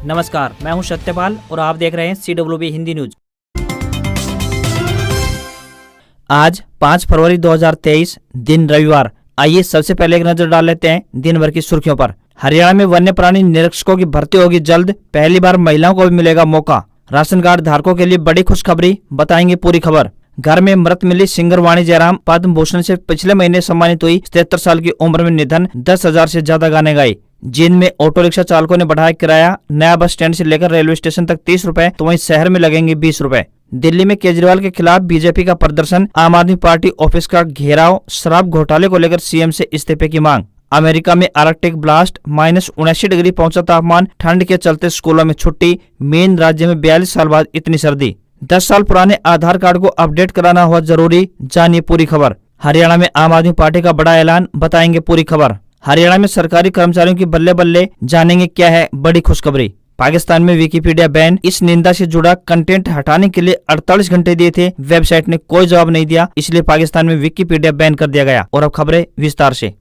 नमस्कार, मैं हूं सत्यपाल और आप देख रहे हैं CWB हिंदी न्यूज। आज 5 फरवरी 2023 दिन रविवार। आइए सबसे पहले एक नजर डाल लेते हैं दिन भर की सुर्खियों पर। हरियाणा में वन्य प्राणी निरीक्षकों की भर्ती होगी जल्द, पहली बार महिलाओं को भी मिलेगा मौका। राशन कार्ड धारकों के लिए बड़ी खुशखबरी, बताएंगे पूरी खबर। घर में मृत मिली सिंगर वाणी जयराम पद्म भूषण से पिछले महीने सम्मानित हुई। 73 साल की उम्र में निधन, 10,000 से ज्यादा गाने गाए। जींद में ऑटो रिक्शा चालकों ने बढ़ाया किराया, नया बस स्टैंड से लेकर रेलवे स्टेशन तक 30 रुपए, तो वहीं शहर में लगेंगे 20 रुपए। दिल्ली में केजरीवाल के खिलाफ बीजेपी का प्रदर्शन, आम आदमी पार्टी ऑफिस का घेराव, शराब घोटाले को लेकर सीएम से इस्तीफे की मांग। अमेरिका में आर्कटिक ब्लास्ट, -79 डिग्री पहुंचा तापमान, ठंड के चलते स्कूलों में छुट्टी। मेन राज्य में 42 साल बाद इतनी सर्दी। 10 साल पुराने आधार कार्ड को अपडेट कराना हुआ जरूरी, जानिए पूरी खबर। हरियाणा में आम आदमी पार्टी का बड़ा ऐलान, बताएंगे पूरी खबर। हरियाणा में सरकारी कर्मचारियों की बल्ले बल्ले, जानेंगे क्या है बड़ी खुशखबरी। पाकिस्तान में विकिपीडिया बैन, इस निंदा से जुड़ा कंटेंट हटाने के लिए 48 घंटे दिए थे, वेबसाइट ने कोई जवाब नहीं दिया, इसलिए पाकिस्तान में विकिपीडिया बैन कर दिया गया। और अब खबरें विस्तार से।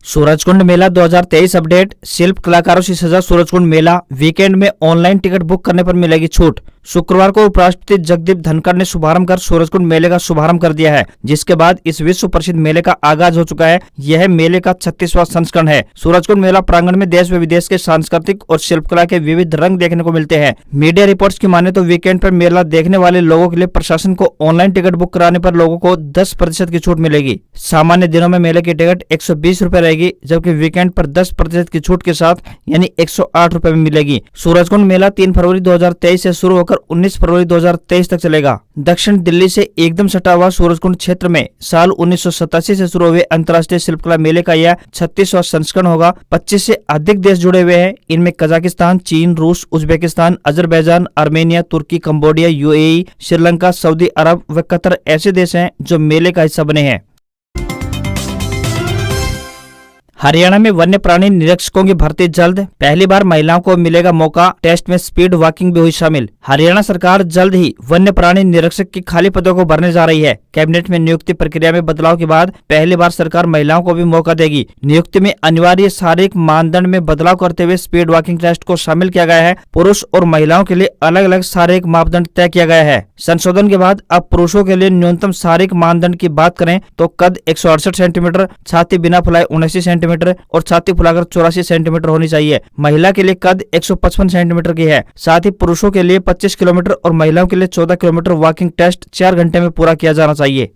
सूरजकुंड मेला 2023 अपडेट, शिल्प कलाकारों से सजा सूरजकुंड मेला, वीकेंड में ऑनलाइन टिकट बुक करने पर मिलेगी छूट। शुक्रवार को उपराष्ट्रपति जगदीप धनखड़ ने शुभारंभ कर सूरजकुंड मेले का शुभारंभ कर दिया है, जिसके बाद इस विश्व प्रसिद्ध मेले का आगाज हो चुका है। यह मेले का 36वां संस्करण है। सूरजकुंड मेला प्रांगण में देश व विदेश के सांस्कृतिक और शिल्पकला के विविध रंग देखने को मिलते हैं। मीडिया रिपोर्ट्स की माने तो वीकेंड पर मेला देखने वाले लोगों के लिए प्रशासन को ऑनलाइन टिकट बुक कराने पर लोगों को 10% की छूट मिलेगी। सामान्य दिनों में मेले की टिकट 120 रुपए रहेगी, जबकि वीकेंड पर 10% की छूट के साथ यानी 108 रुपए में मिलेगी। सूरजकुंड मेला 3 फरवरी 2023 से शुरू होकर 19 फरवरी 2023 तक चलेगा। दक्षिण दिल्ली से एकदम सटा हुआ सूरजकुंड क्षेत्र में साल 1987 से शुरू हुए अंतर्राष्ट्रीय शिल्पकला मेले का यह 36वां संस्करण होगा। 25 से अधिक देश जुड़े हुए हैं। इनमें कजाकिस्तान, चीन, रूस, उज्बेकिस्तान, अजरबैजान, आर्मेनिया, तुर्की, कंबोडिया, UAE, श्रीलंका, सऊदी अरब व कतर ऐसे देश हैं जो मेले का हिस्सा बने हैं। हरियाणा में वन्य प्राणी निरीक्षकों की भर्ती जल्द, पहली बार महिलाओं को मिलेगा मौका। टेस्ट में स्पीड वॉकिंग भी हुई शामिल। हरियाणा सरकार जल्द ही वन्य प्राणी निरीक्षक की खाली पदों को भरने जा रही है। कैबिनेट में नियुक्ति प्रक्रिया में बदलाव के बाद पहली बार सरकार महिलाओं को भी मौका देगी। नियुक्ति में अनिवार्य शारीरिक मानदंड में बदलाव करते हुए स्पीड वॉकिंग टेस्ट को शामिल किया गया है। पुरुष और महिलाओं के लिए अलग अलग शारीरिक मापदंड तय किया गया है। संशोधन के बाद अब पुरुषों के लिए न्यूनतम शारीरिक मानदंड की बात करें तो कद 168 सेंटीमीटर, छाती बिना फुलाए 79 सेंटीमीटर और छाती फुलाकर 84 सेंटीमीटर होनी चाहिए। महिला के लिए कद 155 सेंटीमीटर की है। साथ ही पुरुषों के लिए 25 किलोमीटर और महिलाओं के लिए 14 किलोमीटर वॉकिंग टेस्ट 4 घंटे में पूरा किया जाना चाहिए।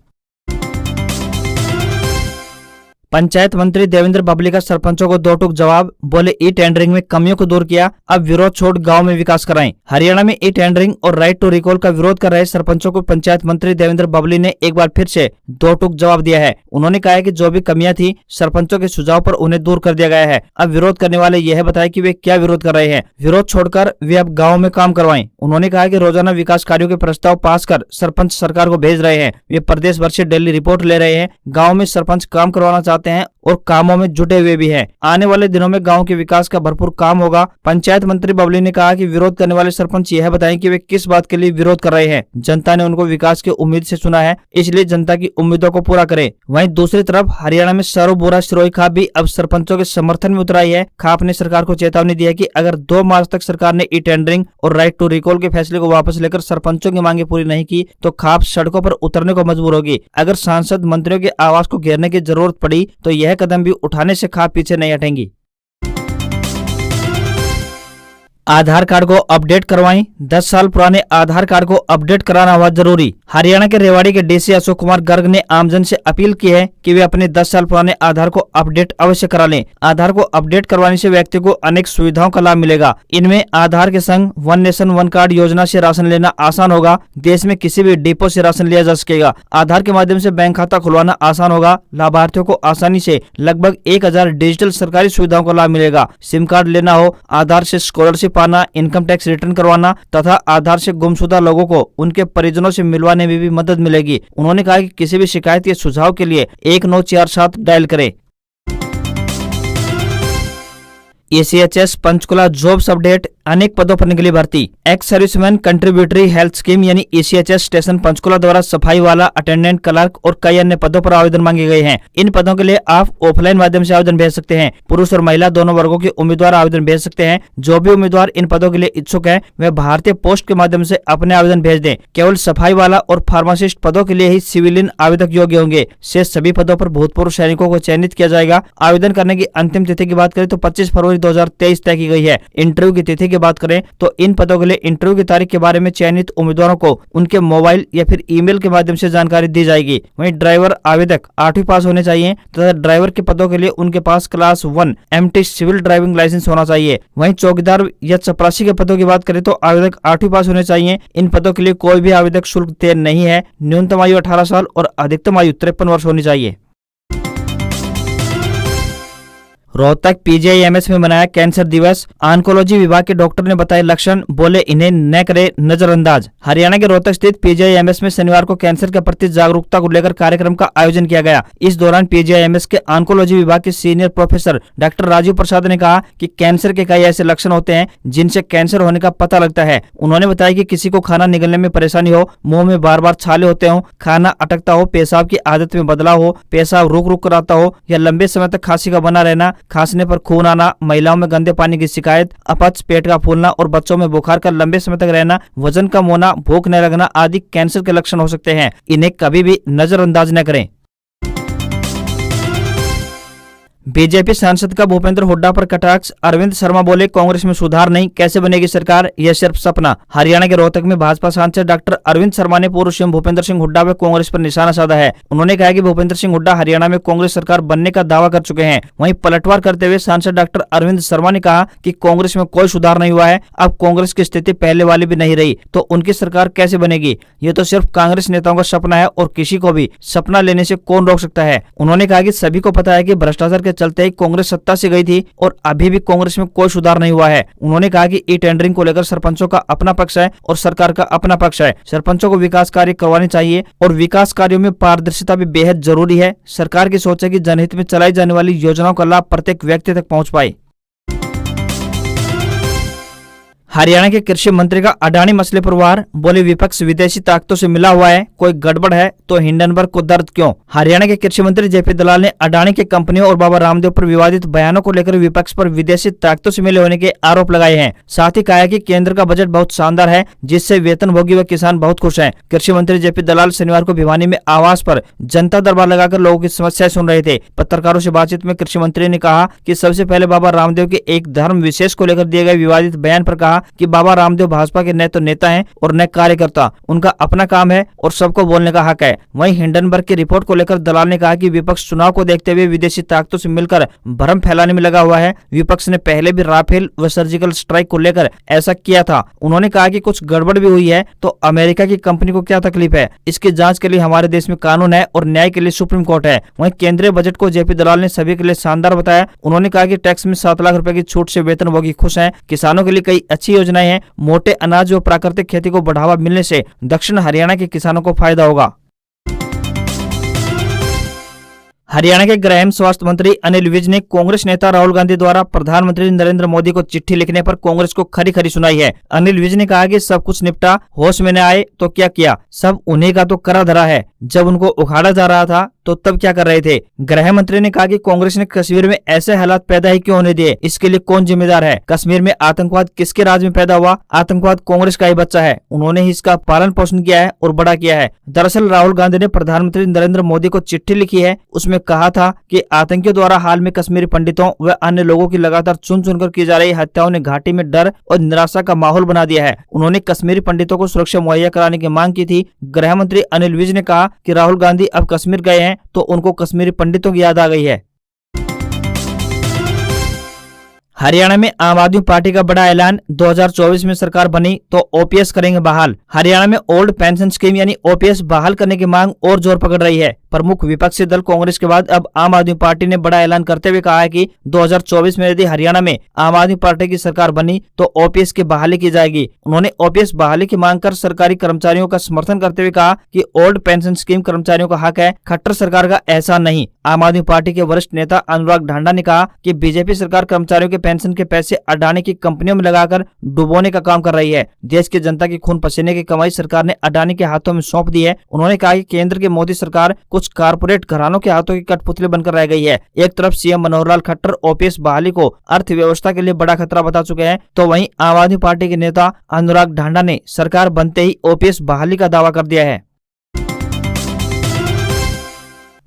पंचायत मंत्री देवेंद्र बबली का सरपंचों को दो टूक जवाब, बोले ई टेंडरिंग में कमियों को दूर किया, अब विरोध छोड़ गांव में विकास कराएं। हरियाणा में ई टेंडरिंग और राइट टू रिकॉल का विरोध कर रहे सरपंचों को पंचायत मंत्री देवेंद्र बबली ने एक बार फिर से दो टूक जवाब दिया है। उन्होंने कहा है कि जो भी कमियां थी सरपंचों के सुझाव पर उन्हें दूर कर दिया गया है। अब विरोध करने वाले यह बताए कि वे क्या विरोध कर रहे हैं। विरोध छोड़कर वे अब गाँव में काम करवाएं। उन्होंने कहा कि रोजाना विकास कार्यों के प्रस्ताव पास कर सरपंच सरकार को भेज रहे हैं। वे प्रदेश भर से डेली रिपोर्ट ले रहे हैं। गाँव में सरपंच काम करवाना चाहते हैं और कामों में जुटे हुए भी हैं। आने वाले दिनों में गांव के विकास का भरपूर काम होगा। पंचायत मंत्री बबली ने कहा कि विरोध करने वाले सरपंच यह बताएं कि वे किस बात के लिए विरोध कर रहे हैं। जनता ने उनको विकास की उम्मीद से चुना है, इसलिए जनता की उम्मीदों को पूरा करें। वहीं दूसरी तरफ हरियाणा में सरोबोरा सिरोही खाप भी अब सरपंचों के समर्थन में उतराई है। खाप ने सरकार को चेतावनी दी है कि अगर 2 मार्च तक सरकार ने ई टेंडरिंग और राइट टू रिकॉल के फैसले को वापस लेकर सरपंचों की मांगे पूरी नहीं की तो खाप सड़कों पर उतरने को मजबूर होगी। अगर सांसद मंत्रियों के आवास को घेरने की जरूरत पड़ी तो यह कदम भी उठाने से खाप पीछे नहीं हटेंगी। आधार कार्ड को अपडेट करवाएं, 10 साल पुराने आधार कार्ड को अपडेट कराना हुआ जरूरी। हरियाणा के रेवाड़ी के डीसी अशोक कुमार गर्ग ने आमजन से अपील की है कि वे अपने 10 साल पुराने आधार को अपडेट अवश्य करा लें। आधार को अपडेट करवाने से व्यक्ति को अनेक सुविधाओं का लाभ मिलेगा। इनमें आधार के संग वन नेशन वन कार्ड योजना से राशन लेना आसान होगा। देश में किसी भी डिपो से राशन लिया जा सकेगा। आधार के माध्यम से बैंक खाता खुलवाना आसान होगा। लाभार्थियों को आसानी से लगभग 1000 डिजिटल सरकारी सुविधाओं का लाभ मिलेगा। सिम कार्ड लेना हो, आधार से स्कॉलरशिप पाना, इनकम टैक्स रिटर्न करवाना तथा आधार से गुमशुदा लोगों को उनके परिजनों से मिलवाने में भी मदद मिलेगी। उन्होंने कहा कि किसी भी शिकायत के सुझाव के लिए 1947 डायल करें। ACHS पंचकुला जॉब्स अपडेट, अनेक पदों पर निकली भर्ती। Ex serviceman contributory health scheme यानी ECHS स्टेशन पंचकुला द्वारा सफाई वाला, अटेंडेंट, क्लर्क और कई अन्य पदों पर आवेदन मांगे गए हैं। इन पदों के लिए आप ऑफलाइन माध्यम से आवेदन भेज सकते हैं। पुरुष और महिला दोनों वर्गों के उम्मीदवार आवेदन भेज सकते हैं। जो भी उम्मीदवार इन पदों के लिए इच्छुक है वे भारतीय पोस्ट के माध्यम से अपने आवेदन भेज दें। केवल सफाई वाला और फार्मासिस्ट पदों के लिए ही सिविलियन आवेदक योग्य होंगे। शेष सभी पदों पर भूतपूर्व सैनिकों को चयनित किया जाएगा। आवेदन करने की अंतिम तिथि की बात करें तो 25 फरवरी 2023 तय की गई है। इंटरव्यू की तिथि की बात करें तो इन पदों के लिए इंटरव्यू की तारीख के बारे में चयनित उम्मीदवारों को उनके मोबाइल या फिर ईमेल के माध्यम से जानकारी दी जाएगी। वहीं ड्राइवर आवेदक 8वीं पास होने चाहिए तथा ड्राइवर के पदों के लिए उनके पास class 1 MT civil driving licence होना चाहिए। वहीं चौकीदार या चपरासी के पदों की बात करें तो आवेदक 8वीं पास होने चाहिए। इन पदों के लिए कोई भी आवेदक शुल्क देय नहीं है। न्यूनतम आयु 18 साल और अधिकतम आयु 53 वर्ष होनी चाहिए। रोहतक PGIMS में मनाया कैंसर दिवस। ऑन्कोलॉजी विभाग के डॉक्टर ने बताए लक्षण, बोले इन्हें न करे नजरअंदाज। हरियाणा के रोहतक स्थित PGIMS में शनिवार को कैंसर के प्रति जागरूकता को लेकर कार्यक्रम का आयोजन किया गया। इस दौरान PGIMS के ऑन्कोलॉजी विभाग के सीनियर प्रोफेसर डॉक्टर राजीव प्रसाद ने कहा कि कैंसर के कई ऐसे लक्षण होते हैं जिनसे कैंसर होने का पता लगता है। उन्होंने बताया कि किसी को खाना निगलने में परेशानी हो, मुंह में बार बार छाले होते हो, खाना अटकता हो, पेशाब की आदत में बदलाव हो, पेशाब रुक रुक कर आता हो या लंबे समय तक खांसी का बना रहना, खांसने पर खून आना, महिलाओं में गंदे पानी की शिकायत, अपच, पेट का फूलना और बच्चों में बुखार का लंबे समय तक रहना, वजन कम होना, भूख न लगना आदि कैंसर के लक्षण हो सकते हैं। इन्हें कभी भी नजरअंदाज न करें। बीजेपी सांसद का भूपेंद्र हुड्डा पर कटाक्ष। अरविंद शर्मा बोले कांग्रेस में सुधार नहीं, कैसे बनेगी सरकार, यह सिर्फ सपना। हरियाणा के रोहतक में भाजपा सांसद डॉक्टर अरविंद शर्मा ने पूर्व सीएम भूपेंद्र सिंह हुड्डा व कांग्रेस पर निशाना साधा है। उन्होंने कहा कि भूपेंद्र सिंह हुड्डा हरियाणा में कांग्रेस सरकार बनने का दावा कर चुके हैं। वहीं पलटवार करते हुए सांसद डॉक्टर अरविंद शर्मा ने कहा कि कांग्रेस में कोई सुधार नहीं हुआ है, अब कांग्रेस की स्थिति पहले वाली भी नहीं रही तो उनकी सरकार कैसे बनेगी। ये तो सिर्फ कांग्रेस नेताओं का सपना है और किसी को भी सपना लेने से कौन रोक सकता है। उन्होंने कहा कि सभी को पता है कि भ्रष्टाचार के चलते ही कांग्रेस सत्ता से गई थी और अभी भी कांग्रेस में कोई सुधार नहीं हुआ है। उन्होंने कहा कि टेंडरिंग को लेकर सरपंचों का अपना पक्ष है और सरकार का अपना पक्ष है। सरपंचों को विकास कार्य करवाने चाहिए और विकास कार्यों में पारदर्शिता भी बेहद जरूरी है। सरकार की सोच है कि जनहित में चलाई जाने वाली योजनाओं का लाभ प्रत्येक व्यक्ति तक पहुंच पाए। हरियाणा के कृषि मंत्री का अडानी मसले पर वार, बोले विपक्ष विदेशी ताकतों से मिला हुआ है, कोई गड़बड़ है तो हिंडनबर्ग को दर्द क्यों। हरियाणा के कृषि मंत्री JP दलाल ने अडानी की कंपनियों और बाबा रामदेव पर विवादित बयानों को लेकर विपक्ष पर विदेशी ताकतों से मिले होने के आरोप लगाए हैं। साथ ही कहा कि केंद्र का बजट बहुत शानदार है जिससे वेतनभोगी व किसान बहुत खुश हैं। कृषि मंत्री JP दलाल शनिवार को भिवानी में आवास पर जनता दरबार लगाकर लोगों की समस्याएं सुन रहे थे। पत्रकारों से बातचीत में कृषि मंत्री ने कहा कि सबसे पहले बाबा रामदेव के एक धर्म विशेष को लेकर दिए गए विवादित बयान पर कहा कि बाबा रामदेव भाजपा के न तो नेता हैं और न कार्यकर्ता, उनका अपना काम है और सबको बोलने का हक है। वहीं हिंडनबर्ग की रिपोर्ट को लेकर दलाल ने कहा कि विपक्ष चुनाव को देखते हुए विदेशी ताकतों से मिलकर भ्रम फैलाने में लगा हुआ है। विपक्ष ने पहले भी राफेल व सर्जिकल स्ट्राइक को लेकर ऐसा किया था। उन्होंने कहा कि कुछ गड़बड़ भी हुई है तो अमेरिका की कंपनी को क्या तकलीफ है, इसकी जांच के लिए हमारे देश में कानून है और न्याय के लिए सुप्रीम कोर्ट है। वहीं केंद्रीय बजट को JP दलाल ने सभी के लिए शानदार बताया। उन्होंने कहा कि टैक्स में 7 लाख रुपए की छूट से वेतनभोगी खुश हैं, किसानों के लिए कई अच्छी योजनाएं हैं, मोटे अनाज और प्राकृतिक खेती को बढ़ावा मिलने से दक्षिण हरियाणा के किसानों को फायदा होगा। हरियाणा के गृह एवं स्वास्थ्य मंत्री अनिल विज ने कांग्रेस नेता राहुल गांधी द्वारा प्रधानमंत्री नरेंद्र मोदी को चिट्ठी लिखने पर कांग्रेस को खरी खरी सुनाई है। अनिल विज ने कहा कि सब कुछ निपटा, होश में न आए तो क्या किया, सब उन्हीं का तो करा धरा है। जब उनको उखाड़ा जा रहा था तो तब क्या कर रहे थे। गृह मंत्री ने कहा कि कांग्रेस ने कश्मीर में ऐसे हालात पैदा ही क्यों होने दिए, इसके लिए कौन जिम्मेदार है। कश्मीर में आतंकवाद किसके राज में पैदा हुआ, आतंकवाद कांग्रेस का ही बच्चा है, उन्होंने ही इसका पालन पोषण किया है और बड़ा किया है। दरअसल राहुल गांधी ने प्रधानमंत्री नरेंद्र मोदी को चिट्ठी लिखी है, उसमें कहा था कि आतंकियों द्वारा हाल में कश्मीरी पंडितों व अन्य लोगों की लगातार चुन चुनकर की जा रही हत्याओं ने घाटी में डर और निराशा का माहौल बना दिया है। उन्होंने कश्मीरी पंडितों को सुरक्षा मुहैया कराने की मांग की थी। गृह मंत्री अनिल विज ने कहा कि राहुल गांधी अब कश्मीर गए हैं तो उनको कश्मीरी पंडितों की याद आ गई है। हरियाणा में आम आदमी पार्टी का बड़ा ऐलान, 2024 में सरकार बनी तो OPS करेंगे बहाल। हरियाणा में ओल्ड पेंशन स्कीम यानी OPS बहाल करने की मांग और जोर पकड़ रही है। प्रमुख विपक्षी दल कांग्रेस के बाद अब आम आदमी पार्टी ने बड़ा ऐलान करते हुए कहा है कि 2024 में यदि हरियाणा में आम आदमी पार्टी की सरकार बनी तो OPS की बहाली की जाएगी। उन्होंने OPS बहाली की मांग कर सरकारी कर्मचारियों का समर्थन करते हुए कहा कि ओल्ड पेंशन स्कीम कर्मचारियों का हक है, खट्टर सरकार का एहसान नहीं। आम आदमी पार्टी के वरिष्ठ नेता अनुराग ढांडा ने कहा कि बीजेपी सरकार कर्मचारियों के पेंशन के पैसे अडानी की कंपनियों में लगाकर डुबोने का काम कर रही है। देश की जनता की खून पसीने की कमाई सरकार ने अडानी के हाथों में सौंप दी है। उन्होंने कहा कि केंद्र की मोदी सरकार कुछ कारपोरेट घरानों के हाथों की कठपुतली बनकर रह गई है। एक तरफ सीएम मनोहर लाल खट्टर ओपीएस बहाली को अर्थव्यवस्था के लिए बड़ा खतरा बता चुके हैं, तो वहीं आम आदमी पार्टी के नेता अनुराग ढांडा ने सरकार बनते ही ओपीएस बहाली का दावा कर दिया है।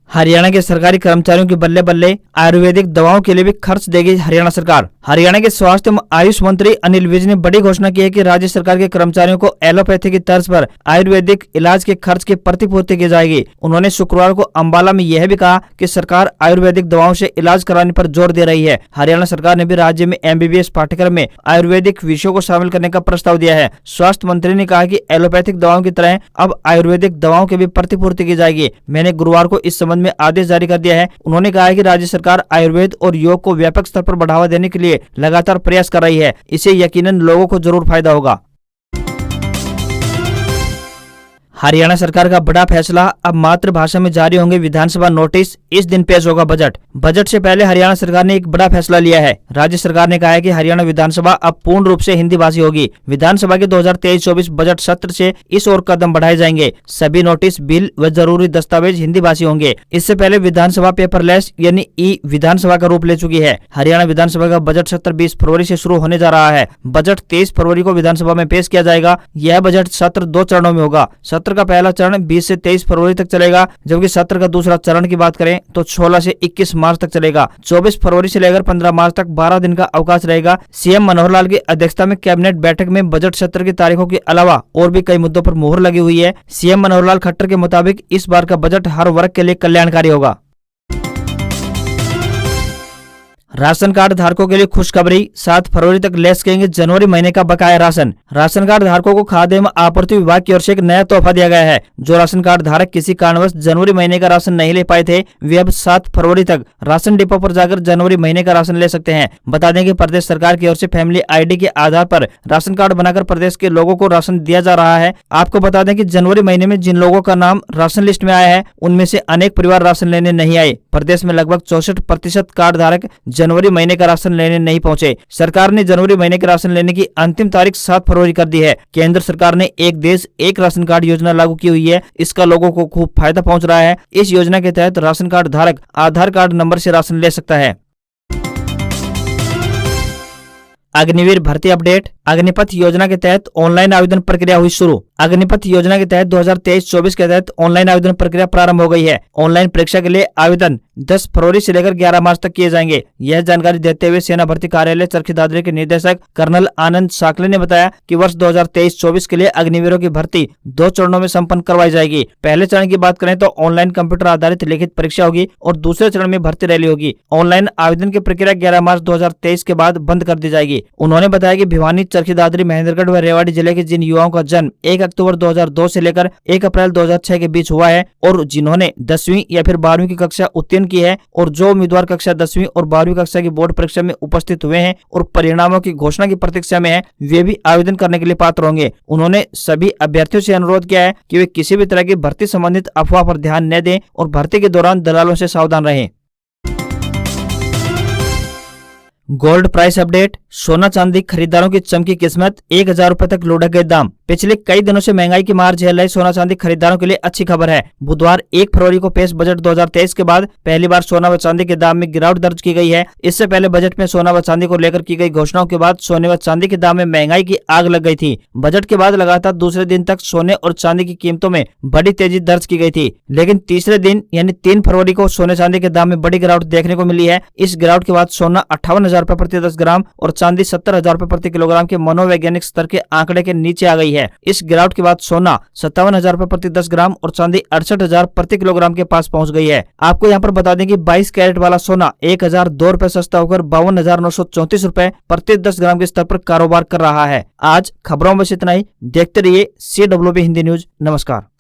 हरियाणा के सरकारी कर्मचारियों की बल्ले बल्ले, आयुर्वेदिक दवाओं के लिए भी खर्च देगी हरियाणा सरकार। हरियाणा के स्वास्थ्य एवं आयुष मंत्री अनिल विज ने बड़ी घोषणा की है कि राज्य सरकार के कर्मचारियों को एलोपैथी की तर्ज पर आयुर्वेदिक इलाज के खर्च की प्रतिपूर्ति की जाएगी। उन्होंने शुक्रवार को अंबाला में यह भी कहा कि सरकार आयुर्वेदिक दवाओं से इलाज कराने पर जोर दे रही है। हरियाणा सरकार ने भी राज्य में एमबीबीएस पाठ्यक्रम में आयुर्वेदिक विषयों को शामिल करने का प्रस्ताव दिया है। स्वास्थ्य मंत्री ने कहा कि एलोपैथिक दवाओं की तरह अब आयुर्वेदिक दवाओं की भी प्रतिपूर्ति की जाएगी। मैंने गुरुवार को इस संबंध में आदेश जारी कर दिया है। उन्होंने कहा है कि राज्य सरकार आयुर्वेद और योग को व्यापक स्तर पर बढ़ावा देने के लिए लगातार प्रयास कर रही है। इससे यकीनन लोगों को जरूर फायदा होगा। हरियाणा सरकार का बड़ा फैसला, अब मातृभाषा में जारी होंगे विधानसभा नोटिस, इस दिन पेश होगा बजट। बजट से पहले हरियाणा सरकार ने एक बड़ा फैसला लिया है। राज्य सरकार ने कहा है कि हरियाणा विधानसभा अब पूर्ण रूप से हिंदी भाषी होगी। विधानसभा के 2023-24 बजट सत्र से इस ओर कदम बढ़ाए जाएंगे। सभी नोटिस, बिल व जरूरी दस्तावेज हिंदी भाषी होंगे। इससे पहले विधानसभा पेपरलेस यानी ई विधानसभा का रूप ले चुकी है। हरियाणा विधानसभा का बजट सत्र 20 फरवरी से शुरू होने जा रहा है। बजट 23 फरवरी को विधानसभा में पेश किया जाएगा। यह बजट सत्र 2 चरणों में होगा। सत्र का पहला चरण 20 से 23 फरवरी तक चलेगा, जबकि सत्र का दूसरा चरण की बात करें तो 16 से 21 मार्च तक चलेगा। 24 फरवरी से लेकर 15 मार्च तक 12 दिन का अवकाश रहेगा। सीएम मनोहर लाल की अध्यक्षता में कैबिनेट बैठक में बजट सत्र की तारीखों के अलावा और भी कई मुद्दों पर मुहर लगी हुई है। सीएम मनोहर लाल खट्टर के मुताबिक इस बार का बजट हर वर्ग के लिए कल्याणकारी होगा। राशन कार्ड धारकों के लिए खुशखबरी, 7 फरवरी तक ले सकेंगे जनवरी महीने का बकाया राशन। राशन कार्ड धारकों को खाद्य एवं आपूर्ति विभाग की ओर से एक नया तोहफा दिया गया है। जो राशन कार्ड धारक किसी कारणवश जनवरी महीने का राशन नहीं ले पाए थे, वे अब 7 फरवरी तक राशन डिपो पर जाकर जनवरी महीने का राशन ले सकते हैं। बता दें कि प्रदेश सरकार की ओर से फैमिली आईडी के आधार पर राशन कार्ड बनाकर प्रदेश के लोगों को राशन दिया जा रहा है। आपको बता दें कि जनवरी महीने में जिन लोगों का नाम राशन लिस्ट में आया है, उनमें से अनेक परिवार राशन लेने नहीं आए। प्रदेश में लगभग 64% कार्ड धारक जनवरी महीने का राशन लेने नहीं पहुंचे। सरकार ने जनवरी महीने के राशन लेने की अंतिम तारीख 7 फरवरी कर दी है। केंद्र सरकार ने एक देश एक राशन कार्ड योजना लागू की हुई है। इसका लोगों को खूब फायदा पहुंच रहा है। इस योजना के तहत राशन कार्ड धारक आधार कार्ड नंबर से राशन ले सकता है। अग्निवीर भर्ती अपडेट, अग्निपथ योजना के तहत ऑनलाइन आवेदन प्रक्रिया हुई शुरू। अग्निपथ योजना के तहत 2023-24 के तहत ऑनलाइन आवेदन प्रक्रिया प्रारंभ हो गई है। ऑनलाइन परीक्षा के लिए आवेदन 10 फरवरी से लेकर 11 मार्च तक किए जाएंगे। यह जानकारी देते हुए सेना भर्ती कार्यालय चरखी दादरी के निदेशक कर्नल आनंद साकले ने बताया कि वर्ष 2023-24 के लिए अग्निवीरों की भर्ती 2 चरणों में संपन्न करवाई जाएगी। पहले चरण की बात करें तो ऑनलाइन कंप्यूटर आधारित लिखित परीक्षा होगी और दूसरे चरण में भर्ती रैली होगी। ऑनलाइन आवेदन की प्रक्रिया 11 मार्च 2023 के बाद बंद कर दी जाएगी। उन्होंने बताया कि भिवानी, चरखी दादरी, महेंद्रगढ़ व रेवाड़ी जिले के जिन युवाओं का जन्म 1 अक्टूबर 2002 से लेकर 1 अप्रैल 2006 के बीच हुआ है और जिन्होंने 10वीं या फिर 12वीं की कक्षा उत्तीर्ण की है और जो उम्मीदवार कक्षा 10वीं और 12वीं कक्षा की बोर्ड परीक्षा में उपस्थित हुए हैं और परिणामों की घोषणा की प्रतीक्षा में हैं, वे भी आवेदन करने के लिए पात्र होंगे। उन्होंने सभी अभ्यर्थियों से अनुरोध किया है कि वे किसी भी तरह की भर्ती संबंधित अफवाह पर ध्यान न दें और भर्ती के दौरान दलालों से सावधान रहें। गोल्ड प्राइस अपडेट, सोना चांदी खरीदारों की चमकी किस्मत, 1000 रुपए तक लुढ़क गए दाम। पिछले कई दिनों से महंगाई की मार झेल रहे सोना चांदी खरीदारों के लिए अच्छी खबर है। बुधवार 1 फरवरी को पेश बजट 2023 के बाद पहली बार सोना व चांदी के दाम में गिरावट दर्ज की गई है। इससे पहले बजट में सोना व चांदी को लेकर की गई घोषणाओं के बाद सोने व चांदी के दाम में महंगाई की आग लग गई थी। बजट के बाद लगातार दूसरे दिन तक सोने और चांदी की कीमतों में बड़ी तेजी दर्ज की गई थी, लेकिन तीसरे दिन यानी 3 फरवरी को सोने चांदी के दाम में बड़ी गिरावट देखने को मिली है। इस गिरावट के बाद सोना 58,000 रुपए प्रति 10 ग्राम और चांदी 70,000 रुपए प्रति किलोग्राम के मनोवैज्ञानिक स्तर के आंकड़े के नीचे आ गई है। इस गिरावट के बाद सोना 57,000 रुपए प्रति 10 ग्राम और चांदी 68,000 प्रति किलोग्राम के पास पहुंच गई है। आपको यहां पर बता दें कि 22 कैरेट वाला सोना 1,002 रुपए सस्ता होकर 52,934 रुपए प्रति 10 ग्राम के स्तर पर कारोबार कर रहा है। आज खबरों में बस इतना ही। देखते रहिए CWB हिंदी न्यूज। नमस्कार।